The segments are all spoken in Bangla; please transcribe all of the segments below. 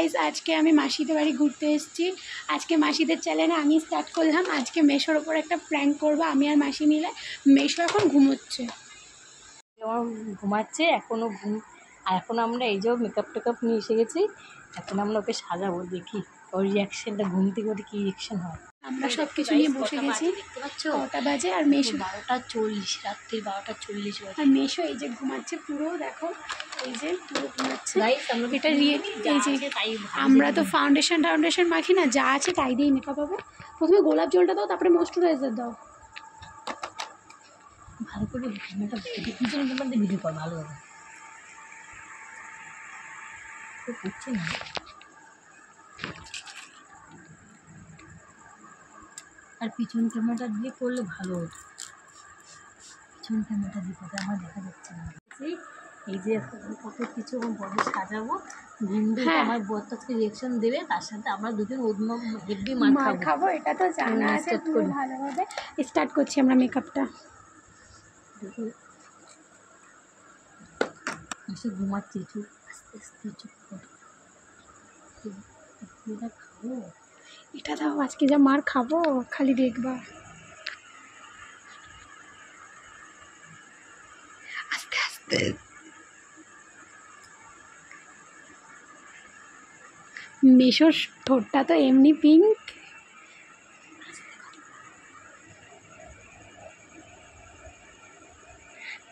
গাইস, আজকে আমি মাসিদের বাড়ি ঘুরতে এসেছি। আজকে মাসিদের চ্যানেলে আমি স্টার্ট করলাম। আজকে মেশোর ওপর একটা প্র্যাঙ্ক করবো আমি আর মাসি মিলে। মেশো এখন ঘুমোচ্ছে, ঘুমাচ্ছে এখনও ঘুম। আর এখন আমরা এই যে মেকআপ টেকআপ নিয়ে এসে গেছি। এখন আমরা ওকে সাজাবো, দেখি ওর রিয়াকশানটা, ঘুম থেকে ওদের কী রিয়াকশান হয়। আমরা সব কিছু নিয়ে বসে গেছি। দেখতে পাচ্ছ কটা বাজে? আর মেশো 12:40, রাত্রি 12:40 বাজে। আর মেশো এই যে ঘুমাচ্ছে পুরো, দেখো এই যে পুরো ঘুমাচ্ছে। এটা আমরা তো ফাউন্ডেশন মাখি না, যা আছে তাই দিয়ে মেকআপ হবে। প্রথমে গোলাপ জলটা দাও, তারপরে ময়েশ্চারাইজার দাও। ভালো করে মেকআপ পিছনে তোমাদের ভিডিও কর ভালো হবে। তো করছে না, আর পিছন ক্যামেরাটা দিয়ে করলে ভালো হতো। পিছন ক্যামেরাটা দিয়ে করতে আমার দেখা যাচ্ছে না। এই যে কত কিছু বড় সাজাবো, ঘুমবে আমার বরটাকে রিয়েকশন দেবে, তার সাথে আমরা দুজন হেভি মার খাবো। এটা তো জানা আছে, পুরো ভালোভাবে স্টার্ট করছি আমরা মেকআপটা। এসে ঘুমাচ্ছি, চুপ আস্তে আস্তে চুপ করে। এটা খাবো, এটা দাও, আজকে যা মার খাবো খালি দেখবা। আস্তে আস্তে। মেশোর ঠোঁটটা তো এমনি পিঙ্ক।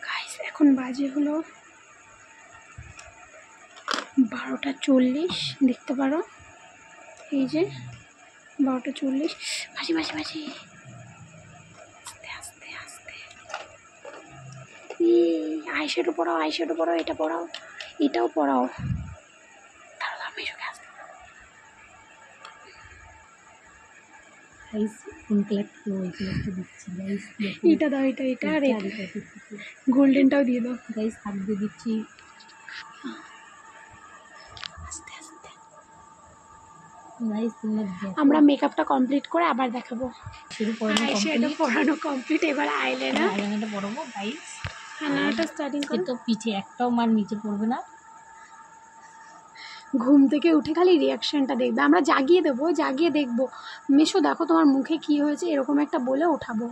গাইস, এখন বাজে হলো 12:40, দেখতে পারো এই যে 12:40। মাসি মাসি মাসি, আস্তে আস্তে আস্তে। আইশ্যাডো পড়াও, আইশ্যাডো পড়াও, এটা পড়াও, এটাও পড়াও। দাঁড়াও, মেশোকে আসতে এটা দাও, এটা আর গোল্ডেনটাও দিয়ে দাও। গাইস হাত দিয়ে দিচ্ছি। আস্তে আস্তে। গাইস আমরা মেকআপটা কমপ্লিট করে আবার দেখাবো। আইশ্যাডো পড়ানো কমপ্লিট, এবার আইলাইনারটা পড়াবো। গাইস আইলাইনারটা স্টার্টিং করো। তো পিছে একটাও মার নিচে পড়বে না। ঘুম থেকে উঠে খালি রিয়াকশনটা দেখবে, আমরা জাগিয়ে দেবো, জাগিয়ে দেখবো মেশো দেখো তোমার মুখে কি হয়েছে, এরকম একটা বলে ওঠাবো।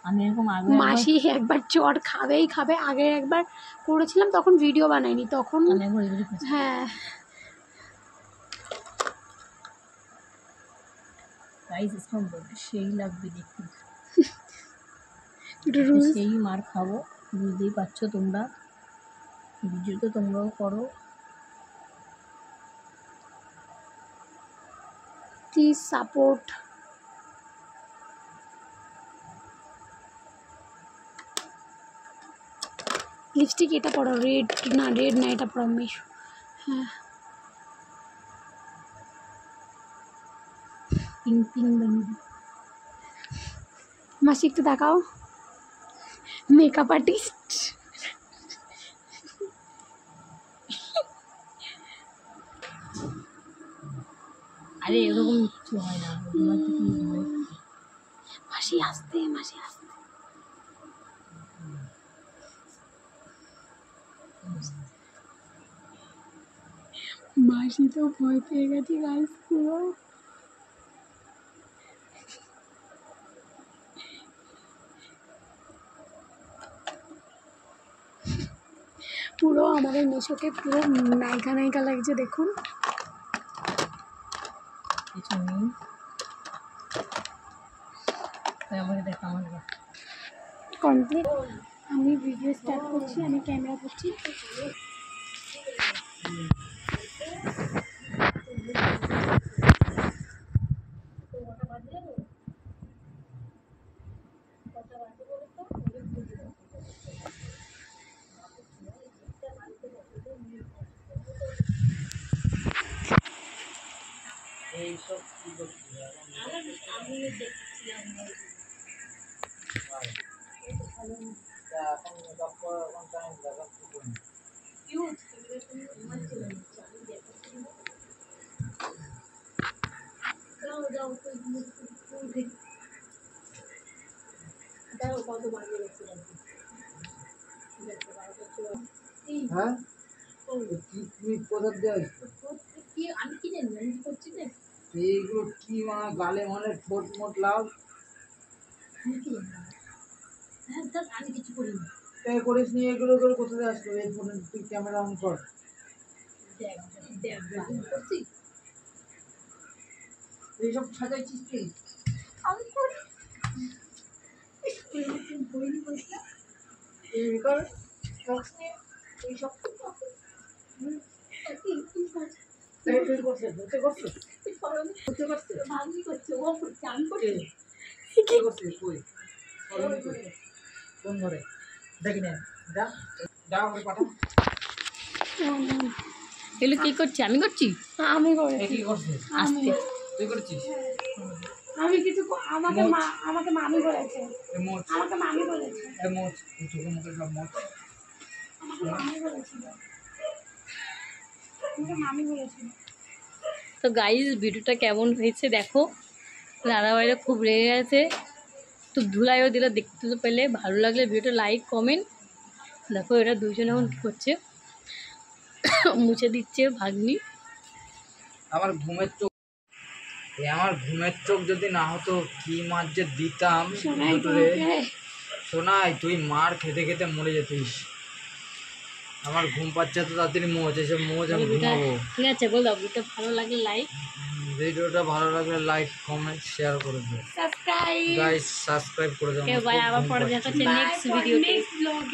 আমি এরকম মাসি একবার চট খাবেই খাবে। আগে একবার করেছিলাম, তখন ভিডিও বানাইনি, তখন হ্যাঁ। গাইস সেই লাগবে দেখতে, সেই মার খাবো। বুঝতেই পারছো তোমরা, ভিডিও তো তোমরাও করো। Please support. লিপস্টিক এটা পড়ো, রেড না, এটা পড়ো মেশো। হ্যাঁ, পিঙ্ক পিঙ্ক বানিয়ে মাসি একটু দেখাও, মেকআপ আর্টিস্ট। আরে এরকম কিছু হয় না, মাসি আসতে, মাসি আসতে। মাসি তো ভয় পেয়ে গেছে গাইস পুরো। পুরো আমাদের মেশোকে পুরো নায়িকা নায়িকা লাগছে, দেখুন। কিছু নেই, আমার দেখা আমার কমপ্লিট। আমি ভিডিও স্টার্ট করছি, আমি ক্যামেরা করছি। হ্যাঁ, তুমি কোথা দিয়ে আসছো? কি আমি কি জানি আমি কি করছি না এইগুলো কি গালে মানে ঠোঁট মোট লাভ আমি কি জানি হ্যাঁ দেখ আমি কিছু করিনি পে করিস নি এগুলো করে কোথায় আসলো এই ফোনে তুই ক্যামেরা অন কর দেখ দেখ আমি করছি এইসব সাজাইছিস তুই আমি করি বইনি বলছি না এই কর বক্স নিয়ে এইসব তুই করছিস হতে করছিস হতে করছিস ভাবি করছে ও করছে আমি করছি কি করছিস তুই কোন ঘরে দেখি না যা যা ওরে পাঠা এগুলো কি করছি আমি করছি আমি এ করেছি কি করছিস আস্তে তুই করছিস আমি কিছু আমাকে আমাকে মামি বলেছে এ মোচ আমাকে মামি বলেছে এ মোচ তুই চোখে মুখে সব মোচ আমাকে মামি বলেছিল আমাকে মামি বলেছিল তো গাইজ ভিডিওটা কেমন হয়েছে দেখো দাদাভাইরা খুব রেগে গেছে তো ধুলাইও দিলে দেখতে তো পেলে ভালো লাগলে ভিডিওটা লাইক কমেন্ট দেখো এরা দুইজন এখন কী করছে মুছে দিচ্ছে ভাগ্নি আমার ঘুমের চোখ আমার ঘুমের চোখ যদি না হতো কি মার যে দিতাম শোনাই দুটোরে তোমাকে শোনাই তুই মার খেতে খেতে মরে যেতিস আমার ঘুম পাচ্ছে তো তাড়াতাড়ি মোচ এসে মোচ আমি ঘুমাবো ঠিক আছে বল দাও ভিডিওটা ভালো লাগলে লাইক ভিডিওটা ভালো লাগলে লাইক কমেন্ট শেয়ার করে দিও সাবস্ক্রাইব গাইস সাবস্ক্রাইব করে দাও বাই আবার পরে দেখা হচ্ছে নেক্সট ভিডিওতে নেক্সট ব্লগে